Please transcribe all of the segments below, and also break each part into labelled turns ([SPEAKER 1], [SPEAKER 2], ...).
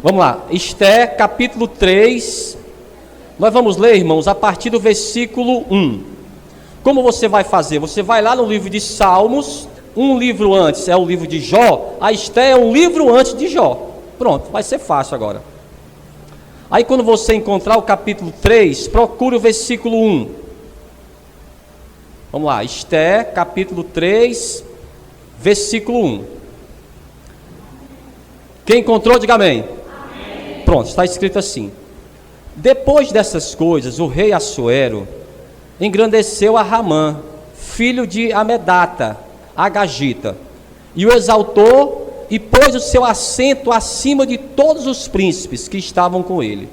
[SPEAKER 1] Vamos lá, Ester, capítulo 3. Nós vamos ler, irmãos, a partir do versículo 1. Como você vai fazer? Você vai lá no livro de Salmos, um livro antes é o livro de Jó, a Ester é um livro antes de Jó. Pronto, vai ser fácil agora. Aí quando você encontrar o capítulo 3, procure o versículo 1. Vamos lá, Ester, capítulo 3, versículo 1. Quem encontrou, diga amém. Amém. Pronto, está escrito assim: depois dessas coisas, o rei Assuero engrandeceu a Ramã, filho de Amedata, Agagita, e o exaltou e pôs o seu assento acima de todos os príncipes que estavam com ele.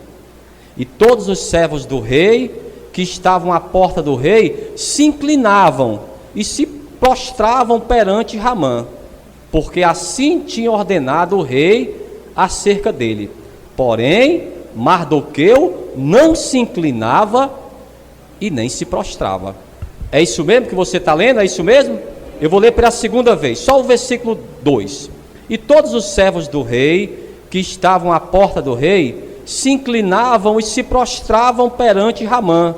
[SPEAKER 1] E todos os servos do rei, que estavam à porta do rei, se inclinavam e se prostravam perante Ramã, porque assim tinha ordenado o rei acerca dele. Porém, Mardoqueu não se inclinava e nem se prostrava. É isso mesmo que você está lendo? É isso mesmo? Eu vou ler pela segunda vez, só o versículo 2. E todos os servos do rei, que estavam à porta do rei, se inclinavam e se prostravam perante Ramã,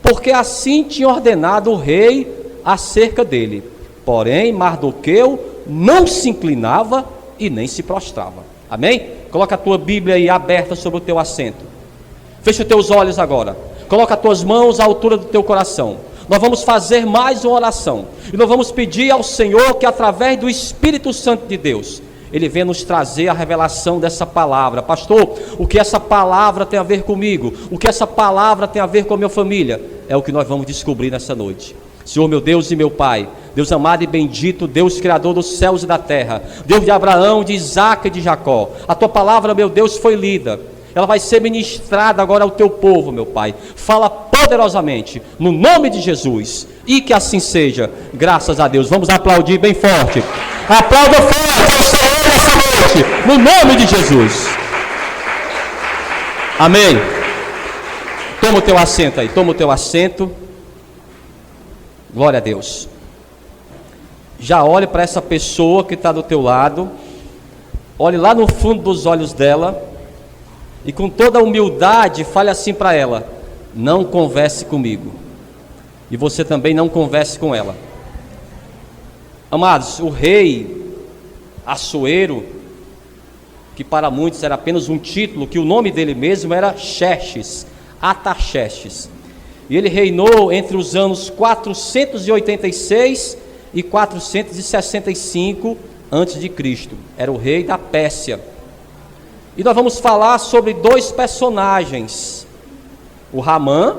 [SPEAKER 1] porque assim tinha ordenado o rei acerca dele. Porém, Mardoqueu não se inclinava e nem se prostrava. Amém? Coloca a tua Bíblia aí aberta sobre o teu assento. Fecha os teus olhos agora. Coloca as tuas mãos à altura do teu coração. Nós vamos fazer mais uma oração. E nós vamos pedir ao Senhor que através do Espírito Santo de Deus, Ele venha nos trazer a revelação dessa palavra. Pastor, o que essa palavra tem a ver comigo? O que essa palavra tem a ver com a minha família? É o que nós vamos descobrir nessa noite. Senhor, meu Deus e meu Pai, Deus amado e bendito, Deus criador dos céus e da terra, Deus de Abraão, de Isaque e de Jacó, a tua palavra, meu Deus, foi lida, ela vai ser ministrada agora ao teu povo, meu Pai. Fala poderosamente, no nome de Jesus, e que assim seja, graças a Deus. Vamos aplaudir bem forte, aplauda forte ao Senhor nessa noite, no nome de Jesus. Amém. Toma o teu assento aí, toma o teu assento. Glória a Deus. Já olhe para essa pessoa que está do teu lado, olhe lá no fundo dos olhos dela, e com toda a humildade fale assim para ela: não converse comigo. E você também não converse com ela. Amados, o rei Assuero, que para muitos era apenas um título, que o nome dele mesmo era Xerxes, Artaxerxes. E ele reinou entre os anos 486 e 465 a.C. Era o rei da Pérsia. E nós vamos falar sobre dois personagens: o Ramã,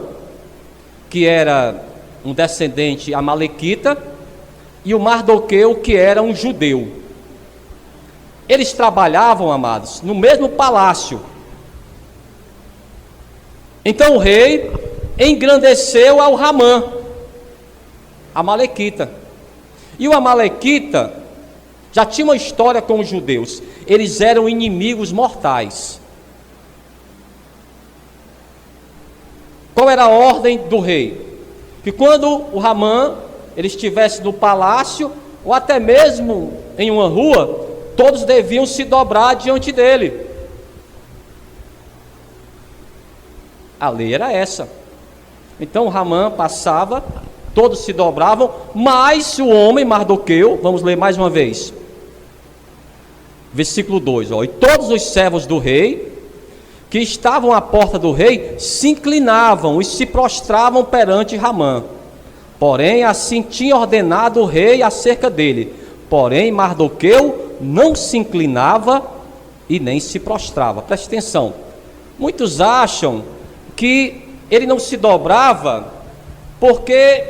[SPEAKER 1] que era um descendente amalequita, e o Mardoqueu, que era um judeu. Eles trabalhavam, amados, no mesmo palácio. Então o rei engrandeceu ao Ramã, amalequita. E o amalequita já tinha uma história com os judeus. Eles eram inimigos mortais. Qual era a ordem do rei? Que quando o Ramã ele estivesse no palácio, ou até mesmo em uma rua, todos deviam se dobrar diante dele. A lei era essa. Então o Ramã passava, todos se dobravam, mas o homem Mardoqueu, vamos ler mais uma vez, versículo 2, e todos os servos do rei, que estavam à porta do rei, se inclinavam e se prostravam perante Ramã. Porém, assim tinha ordenado o rei acerca dele. Porém, Mardoqueu não se inclinava e nem se prostrava. Preste atenção, muitos acham que ele não se dobrava porque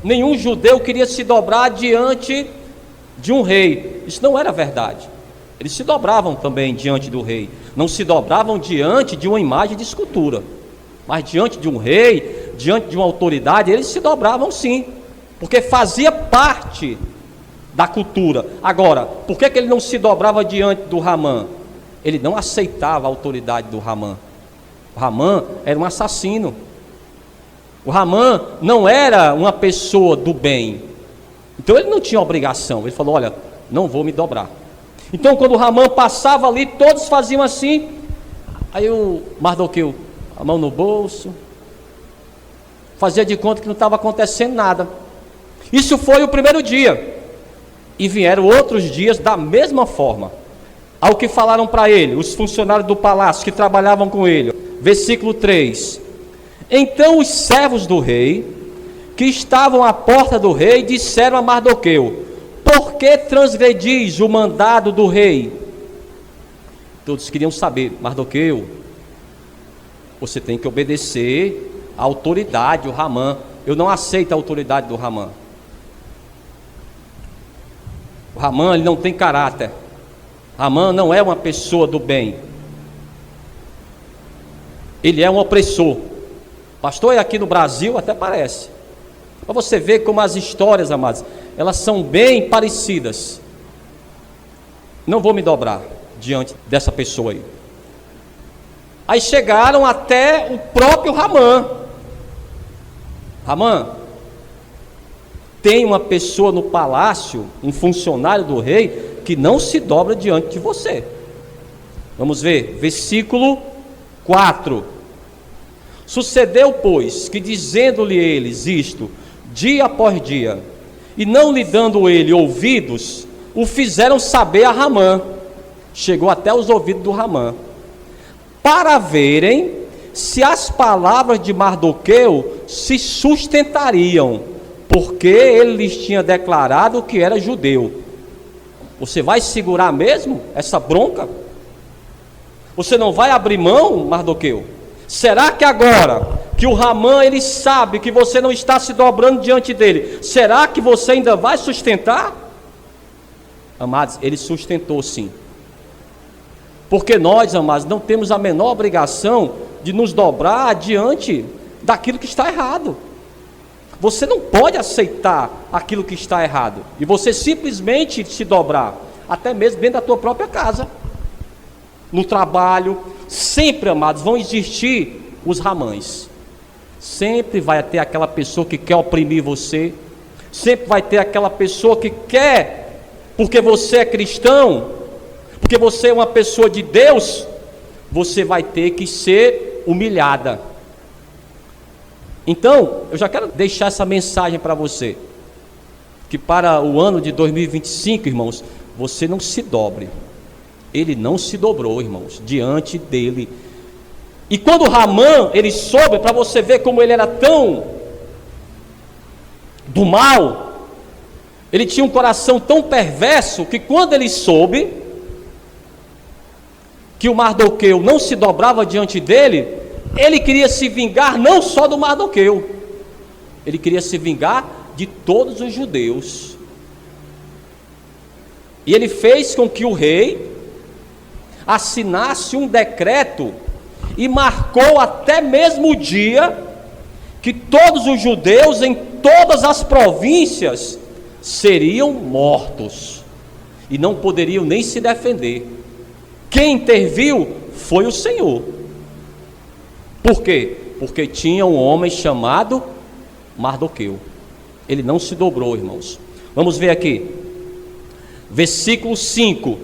[SPEAKER 1] nenhum judeu queria se dobrar diante de um rei. Isso não era verdade. Eles se dobravam também diante do rei, não se dobravam diante de uma imagem de escultura, mas diante de um rei, diante de uma autoridade, eles se dobravam sim, porque fazia parte da cultura. Agora, por que ele não se dobrava diante do Ramã? Ele não aceitava a autoridade do Ramã. O Ramã era um assassino. O Ramã não era uma pessoa do bem. Então ele não tinha obrigação. Ele falou: olha, não vou me dobrar. Então quando o Ramã passava ali, todos faziam assim Aí o Mardoqueu, a mão no bolso, fazia de conta que não estava acontecendo nada. Isso foi o primeiro dia. E vieram outros dias da mesma forma. Ao que falaram para ele, os funcionários do palácio que trabalhavam com ele. Versículo 3. Então os servos do rei, que estavam à porta do rei, disseram a Mardoqueu: por que transgredis o mandado do rei? Todos queriam saber: Mardoqueu, você tem que obedecer à autoridade, o Ramã. Eu não aceito a autoridade do Ramã. O Ramã, ele não tem caráter. Ramã não é uma pessoa do bem. Ele é um opressor. Pastor, aqui no Brasil até parece. Para você ver como as histórias, amados, elas são bem parecidas. Não vou me dobrar diante dessa pessoa aí. Aí chegaram até o próprio Ramã. Ramã, tem uma pessoa no palácio, um funcionário do rei, que não se dobra diante de você. Vamos ver, versículo 4. Sucedeu, pois, que dizendo-lhe eles isto, dia após dia, e não lhe dando ele ouvidos, o fizeram saber a Ramã. Chegou até os ouvidos do Ramã, para verem se as palavras de Mardoqueu se sustentariam, porque ele lhes tinha declarado que era judeu. Você vai segurar mesmo essa bronca? Você não vai abrir mão, Mardoqueu? Será que agora que o Ramã, ele sabe que você não está se dobrando diante dele, será que você ainda vai sustentar? Amados, ele sustentou sim. Porque nós, amados, não temos a menor obrigação de nos dobrar diante daquilo que está errado. Você não pode aceitar aquilo que está errado e você simplesmente se dobrar, até mesmo dentro da tua própria casa, no trabalho. Sempre, amados, vão existir os Ramães. Sempre vai ter aquela pessoa que quer oprimir você. Sempre vai ter aquela pessoa que quer, porque você é cristão, porque você é uma pessoa de Deus, você vai ter que ser humilhada. Então, eu já quero deixar essa mensagem para você, que para o ano de 2025, irmãos, você não se dobre. Ele não se dobrou, irmãos, diante dele. E quando Ramã, ele soube, para você ver como ele era tão do mal, ele tinha um coração tão perverso, que quando ele soube que o Mardoqueu não se dobrava diante dele, ele queria se vingar não só do Mardoqueu, ele queria se vingar de todos os judeus. E ele fez com que o rei assinasse um decreto e marcou até mesmo o dia que todos os judeus em todas as províncias seriam mortos e não poderiam nem se defender. Quem interviu foi o Senhor. Por quê? Porque tinha um homem chamado Mardoqueu. Ele não se dobrou, irmãos. Vamos ver aqui, versículo 5.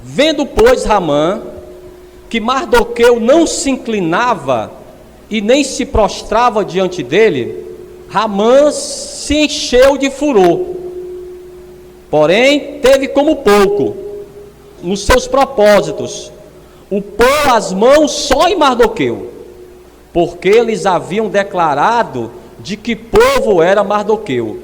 [SPEAKER 1] Vendo, pois, Ramã que Mardoqueu não se inclinava e nem se prostrava diante dele, Ramã se encheu de furor. Porém, teve como pouco nos seus propósitos o pôr as mãos só em Mardoqueu, porque eles haviam declarado de que povo era Mardoqueu.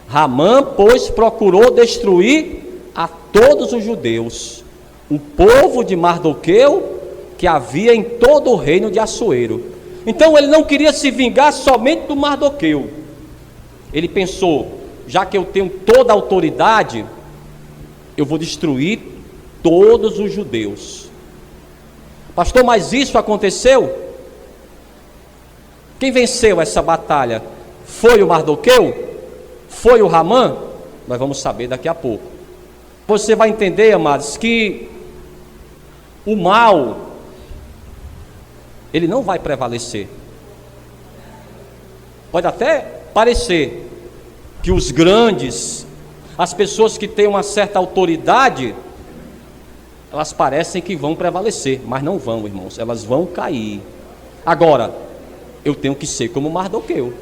[SPEAKER 1] Ramã, pois, procurou destruir a todos os judeus, o povo de Mardoqueu que havia em todo o reino de Assuero. Então ele não queria se vingar somente do Mardoqueu. Ele pensou: já que eu tenho toda a autoridade, eu vou destruir todos os judeus. Pastor, mas isso aconteceu? Quem venceu essa batalha? Foi o Mardoqueu? Foi o Ramã? Nós vamos saber daqui a pouco. Você vai entender, amados, que o mal, ele não vai prevalecer. Pode até parecer que os grandes, as pessoas que têm uma certa autoridade, elas parecem que vão prevalecer, mas não vão, irmãos, elas vão cair. Agora, eu tenho que ser como Mardoqueu.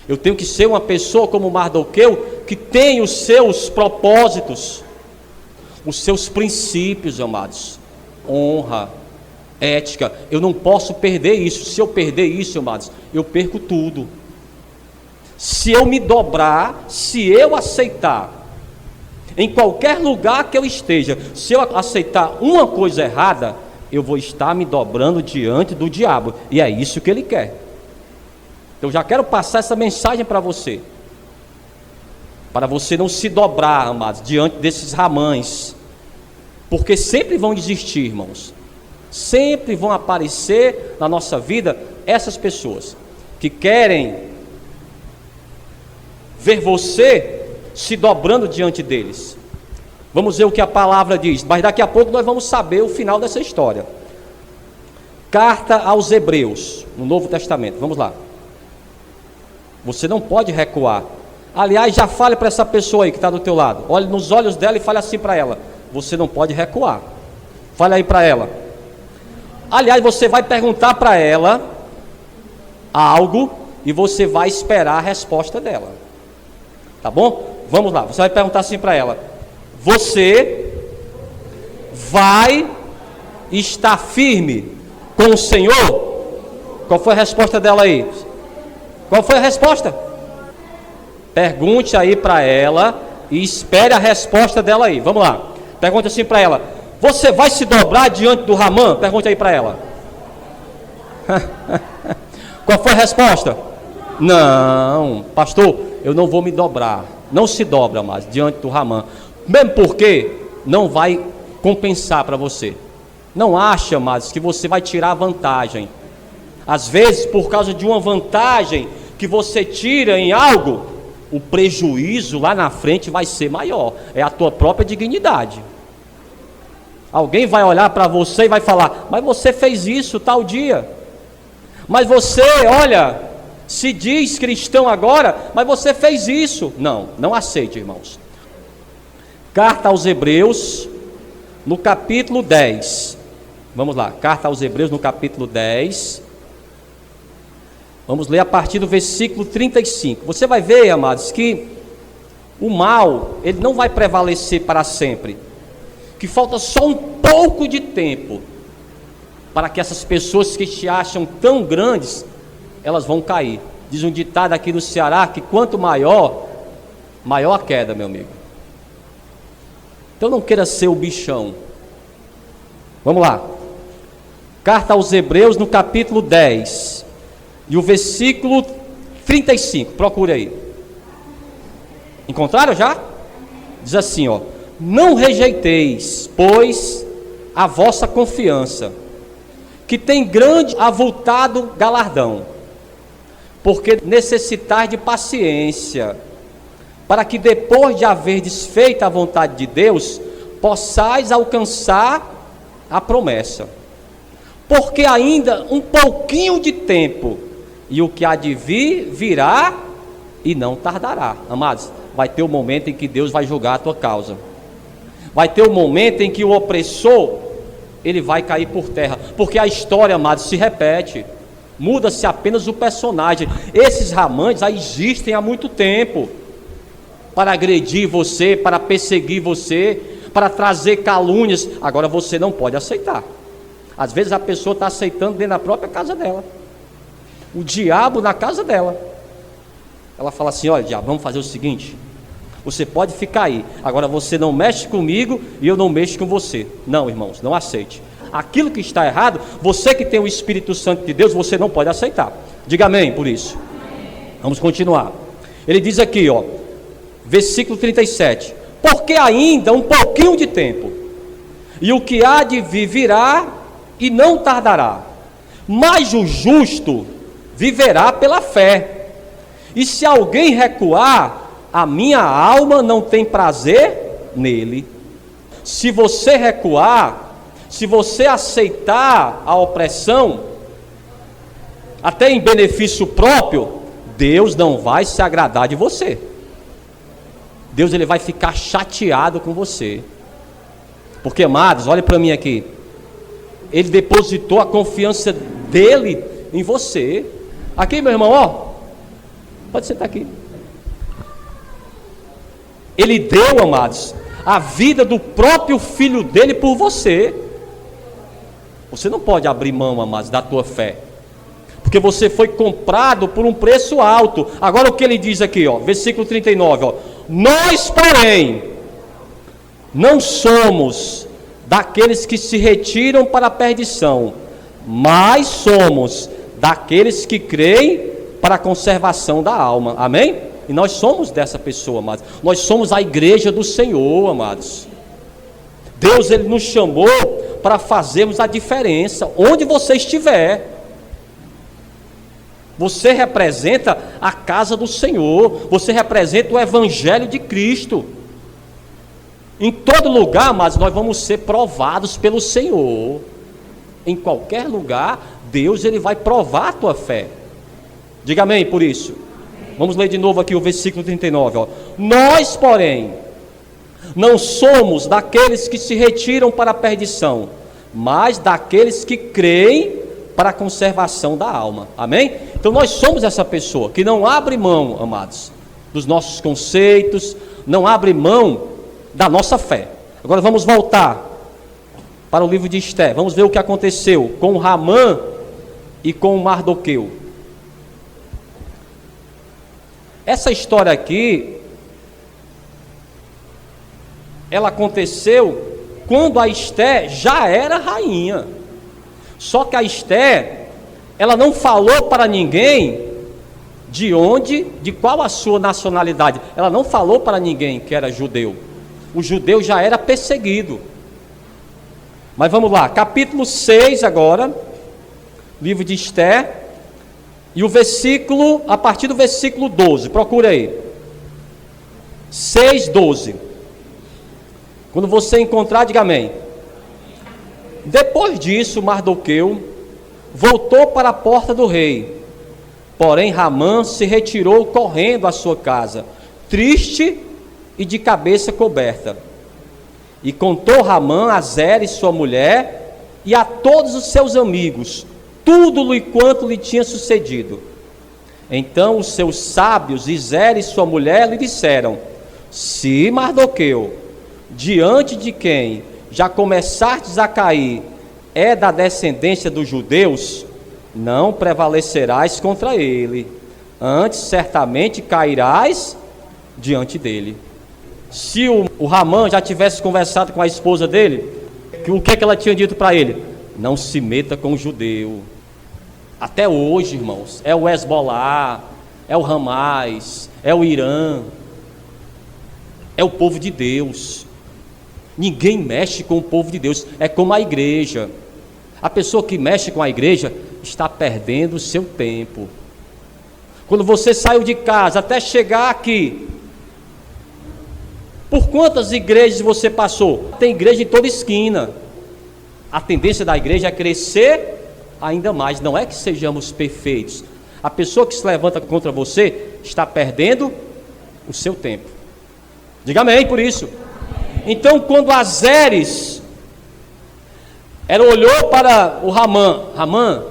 [SPEAKER 1] Eu tenho que ser uma pessoa como Mardoqueu, que tem os seus propósitos, os seus princípios, amados. Honra, ética. Eu não posso perder isso. Se eu perder isso, amados, eu perco tudo. Se eu me dobrar, se eu aceitar, em qualquer lugar que eu esteja, se eu aceitar uma coisa errada, eu vou estar me dobrando diante do diabo. E é isso que ele quer. Eu já quero passar essa mensagem para você não se dobrar, amados, diante desses ramães, porque sempre vão existir, irmãos, sempre vão aparecer na nossa vida essas pessoas que querem ver você se dobrando diante deles. Vamos ver o que a palavra diz, mas daqui a pouco nós vamos saber o final dessa história. Carta aos Hebreus, no Novo Testamento, vamos lá. Você não pode recuar. Aliás, já fale para essa pessoa aí que está do teu lado, olhe nos olhos dela e fale assim para ela: você não pode recuar. Fale aí para ela. Aliás, você vai perguntar para ela algo e você vai esperar a resposta dela, tá bom? Vamos lá, você vai perguntar assim para ela: você vai estar firme com o Senhor? Qual foi a resposta dela aí? Qual foi a resposta? Pergunte aí para ela e espere a resposta dela aí. Vamos lá. Pergunte assim para ela: você vai se dobrar diante do Ramã? Pergunte aí para ela. Qual foi a resposta? Não, pastor, eu não vou me dobrar. Não se dobra mais diante do Ramã. Mesmo porque não vai compensar para você. Não acha, mas que você vai tirar vantagem. Às vezes, por causa de uma vantagem que você tira em algo, o prejuízo lá na frente vai ser maior. É a tua própria dignidade. Alguém vai olhar para você e vai falar: mas você fez isso tal dia. Mas você, olha, se diz cristão agora, mas você fez isso. Não, não aceite, irmãos. Carta aos Hebreus, no capítulo 10. Vamos lá, carta aos Hebreus no capítulo 10. Vamos ler a partir do versículo 35. Você vai ver, amados, que o mal, ele não vai prevalecer para sempre. Que falta só um pouco de tempo para que essas pessoas que te acham tão grandes, elas vão cair. Diz um ditado aqui no Ceará que quanto maior, maior a queda, meu amigo. Então não queira ser o bichão. Vamos lá. Carta aos Hebreus no capítulo 10. E o versículo 35, procure aí. Encontraram já? Diz assim, ó: não rejeiteis, pois, a vossa confiança, que tem grande avultado galardão, porque necessitais de paciência, para que depois de haver desfeito a vontade de Deus, possais alcançar a promessa. Porque ainda um pouquinho de tempo, e o que há de vir, virá e não tardará. Amados, vai ter um momento em que Deus vai julgar a tua causa. Vai ter um momento em que o opressor, ele vai cair por terra. Porque a história, amados, se repete. Muda-se apenas o personagem. Esses Ramãs já existem há muito tempo. Para agredir você, para perseguir você, para trazer calúnias. Agora você não pode aceitar. Às vezes a pessoa está aceitando dentro da própria casa dela. O diabo na casa dela. Ela fala assim: olha, diabo, vamos fazer o seguinte: você pode ficar aí, agora você não mexe comigo e eu não mexo com você. Não, irmãos, não aceite. Aquilo que está errado, você que tem o Espírito Santo de Deus, você não pode aceitar. Diga amém por isso. Vamos continuar. Ele diz aqui, ó, versículo 37: porque ainda um pouquinho de tempo, e o que há de vir virá e não tardará, mas o justo viverá pela fé. E se alguém recuar, a minha alma não tem prazer nele. Se você recuar, se você aceitar a opressão, até em benefício próprio, Deus não vai se agradar de você. Deus, ele vai ficar chateado com você. Porque, amados, olha para mim aqui. Ele depositou a confiança dele em você. Aqui, meu irmão, ó. Pode sentar aqui. Ele deu, amados, a vida do próprio filho dele por você. Você não pode abrir mão, amados, da tua fé. Porque você foi comprado por um preço alto. Agora o que ele diz aqui, ó, versículo 39, ó. Nós, porém, não somos daqueles que se retiram para a perdição, mas somos daqueles que creem para a conservação da alma. Amém? E nós somos dessa pessoa, amados. Nós somos a igreja do Senhor, amados. Deus, Ele nos chamou para fazermos a diferença, onde você estiver. Você representa a casa do Senhor, você representa o Evangelho de Cristo. Em todo lugar, mas nós vamos ser provados pelo Senhor. Em qualquer lugar, Deus, Ele vai provar a tua fé. Diga amém por isso. Vamos ler de novo aqui o versículo 39. Ó. Nós, porém, não somos daqueles que se retiram para a perdição, mas daqueles que creem para a conservação da alma. Amém? Então nós somos essa pessoa que não abre mão, amados, dos nossos conceitos, não abre mão da nossa fé. Agora vamos voltar para o livro de Esté. Vamos ver o que aconteceu com Ramã e com Mardoqueu. Essa história aqui, ela aconteceu quando a Esté já era rainha. Só que a Esté, ela não falou para ninguém de qual a sua nacionalidade. Ela não falou para ninguém que era judeu. O judeu já era perseguido. Mas vamos lá, capítulo 6 agora, livro de Esté, e o versículo, a partir do versículo 12, procura aí. 6:12. Quando você encontrar, diga amém. Depois disso, Mardoqueu voltou para a porta do rei. Porém, Ramã se retirou correndo à sua casa, triste e de cabeça coberta. E contou Ramã a Zeres, sua mulher, e a todos os seus amigos, tudo e quanto lhe tinha sucedido. Então os seus sábios e Zeres, sua mulher, lhe disseram: se Mardoqueu, diante de quem já começastes a cair, é da descendência dos judeus, não prevalecerás contra ele, antes certamente cairás diante dele. Se o Ramã já tivesse conversado com a esposa dele, o que é que ela tinha dito para ele? Não se meta com o judeu. Até hoje, irmãos, é o Hezbollah, é o Hamas, é o Irã, é o povo de Deus. Ninguém mexe com o povo de Deus, é como a igreja. A pessoa que mexe com a igreja está perdendo o seu tempo. Quando você saiu de casa até chegar aqui, por quantas igrejas você passou? Tem igreja em toda esquina. A tendência da igreja é crescer ainda mais, não é que sejamos perfeitos. A pessoa que se levanta contra você está perdendo o seu tempo. Diga amém por isso. Então, quando a Zeres, ela olhou para o Ramã,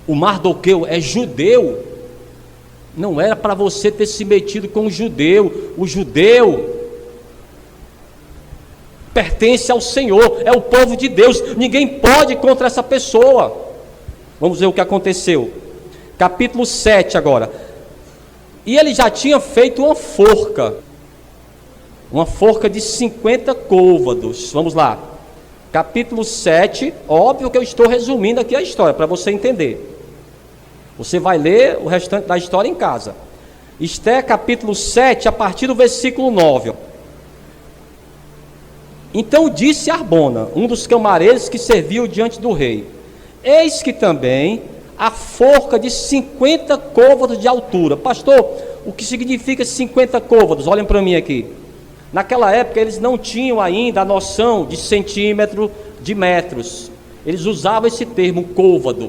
[SPEAKER 1] o Mardoqueu é judeu, não era para você ter se metido com o judeu pertence ao Senhor, é o povo de Deus, ninguém pode ir contra essa pessoa. Vamos ver o que aconteceu, capítulo 7 agora. E ele já tinha feito uma forca de 50 côvados. Vamos lá, capítulo 7, óbvio que eu estou resumindo aqui a história, para você entender. Você vai ler o restante da história em casa. Esté capítulo 7, a partir do versículo 9. Então disse Arbona, um dos camareiros que serviu diante do rei: eis que também a forca de 50 côvados de altura. Pastor, o que significa 50 côvados? Olhem para mim aqui. Naquela época eles não tinham ainda a noção de centímetro, de metros. Eles usavam esse termo côvado.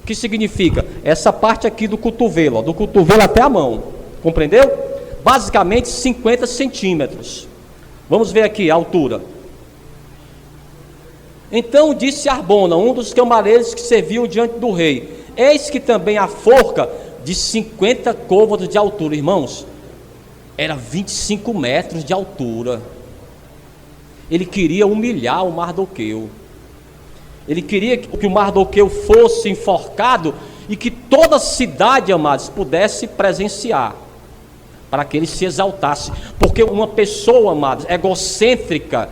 [SPEAKER 1] O que significa? Essa parte aqui do cotovelo, ó, do cotovelo até a mão. Compreendeu? Basicamente 50 centímetros. Vamos ver aqui a altura. Então disse Arbona, um dos camareiros que serviam diante do rei: eis que também a forca de 50 côvados de altura. Irmãos, era 25 metros de altura. Ele queria humilhar o Mardoqueu. Ele queria que o Mardoqueu fosse enforcado e que toda a cidade, amados, pudesse presenciar, para que ele se exaltasse. Porque uma pessoa, amados, egocêntrica,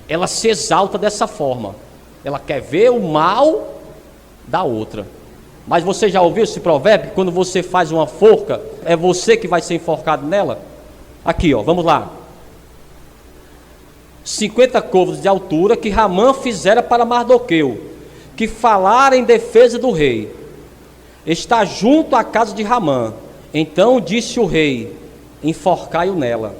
[SPEAKER 1] ela se exalta dessa forma. Ela quer ver o mal da outra. Mas você já ouviu esse provérbio? Que quando você faz uma forca, é você que vai ser enforcado nela? Aqui, ó, vamos lá. 50 côvados de altura que Ramã fizera para Mardoqueu, que falara em defesa do rei. Está junto à casa de Ramã. Então disse o rei: enforcai-o nela.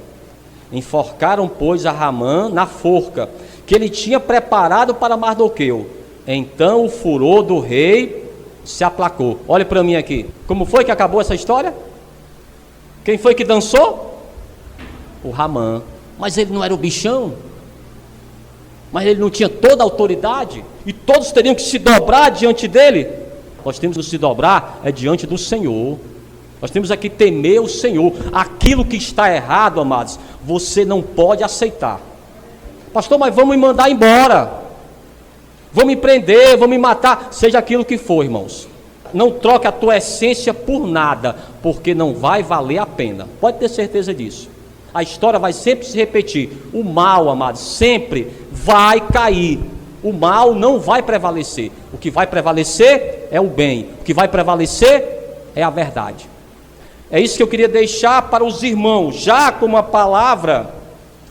[SPEAKER 1] Enforcaram, pois, a Ramã na forca que ele tinha preparado para Mardoqueu. Então o furor do rei se aplacou. Olha para mim aqui. Como foi que acabou essa história? Quem foi que dançou? O Ramã. Mas ele não era o bichão? Mas ele não tinha toda a autoridade? E todos teriam que se dobrar diante dele? Nós temos que se dobrar diante do Senhor. Nós temos aqui que temer o Senhor. Aquilo que está errado, amados, você não pode aceitar. Pastor, mas vão me mandar embora, vão me prender, vão me matar, seja aquilo que for, irmãos. Não troque a tua essência por nada, porque não vai valer a pena. Pode ter certeza disso. A história vai sempre se repetir. O mal, amados, sempre vai cair. O mal não vai prevalecer. O que vai prevalecer é o bem. O que vai prevalecer é a verdade. É isso que eu queria deixar para os irmãos, já como uma palavra,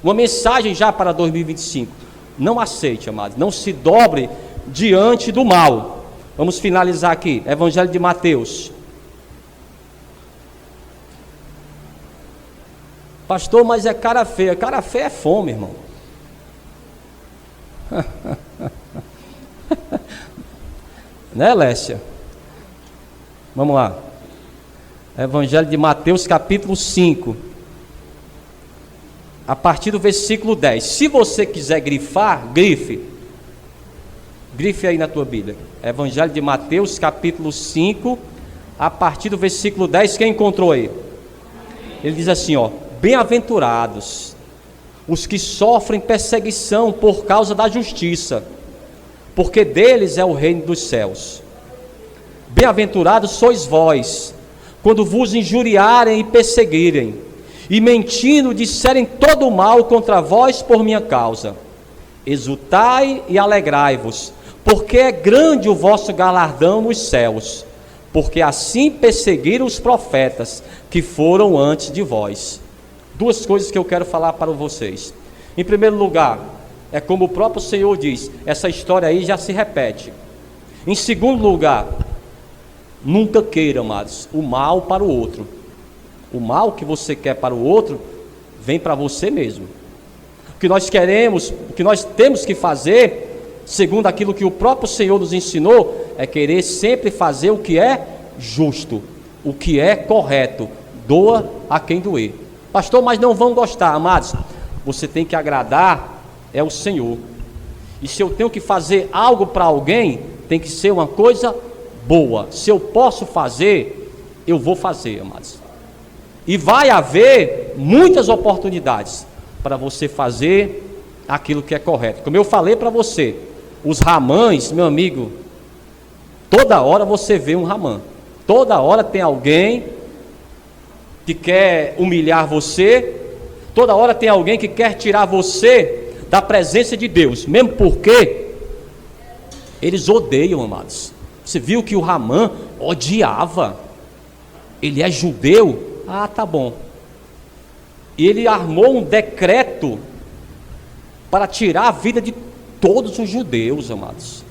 [SPEAKER 1] uma mensagem já para 2025. Não aceite, amados, não se dobre diante do mal. Vamos finalizar aqui, Evangelho de Mateus. Pastor, mas é cara feia. Cara feia é fome, irmão. Né, Lécia? Vamos lá. Evangelho de Mateus, capítulo 5. A partir do versículo 10. Se você quiser grifar, grife. Grife aí na tua Bíblia. Evangelho de Mateus, capítulo 5. A partir do versículo 10. Quem encontrou aí? Ele diz assim, ó: bem-aventurados os que sofrem perseguição por causa da justiça, porque deles é o reino dos céus. Bem-aventurados sois vós, quando vos injuriarem e perseguirem, e mentindo disserem todo o mal contra vós por minha causa. Exultai e alegrai-vos, porque é grande o vosso galardão nos céus, porque assim perseguiram os profetas que foram antes de vós. Duas coisas que eu quero falar para vocês. Em primeiro lugar, é como o próprio Senhor diz, essa história aí já se repete. Em segundo lugar, nunca queira, amados, o mal para o outro. O mal que você quer para o outro, vem para você mesmo. O que nós queremos, o que nós temos que fazer, segundo aquilo que o próprio Senhor nos ensinou, é querer sempre fazer o que é justo, o que é correto. Doa a quem doer. Pastor, mas não vão gostar, amados. Você tem que agradar é o Senhor. E se eu tenho que fazer algo para alguém, tem que ser uma coisa boa. Se eu posso fazer, eu vou fazer, amados. E vai haver muitas oportunidades para você fazer aquilo que é correto. Como eu falei para você, os Ramãs, meu amigo, toda hora você vê um Ramã. Toda hora tem alguém que quer humilhar você. Toda hora tem alguém que quer tirar você da presença de Deus, mesmo porque eles odeiam, amados. Você viu que o Ramã odiava. Ele é judeu? Ah, tá bom. E ele armou um decreto para tirar a vida de todos os judeus, amados.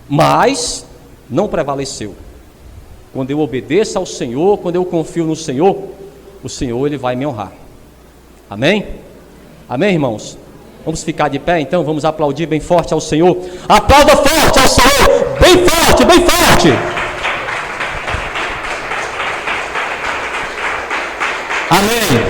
[SPEAKER 1] Mas não prevaleceu. Quando eu obedeço ao Senhor, quando eu confio no Senhor, o Senhor ele vai me honrar. Amém? Amém, irmãos? Vamos ficar de pé então, vamos aplaudir bem forte ao Senhor. Aplauda forte ao Senhor, bem forte, bem forte. Amém.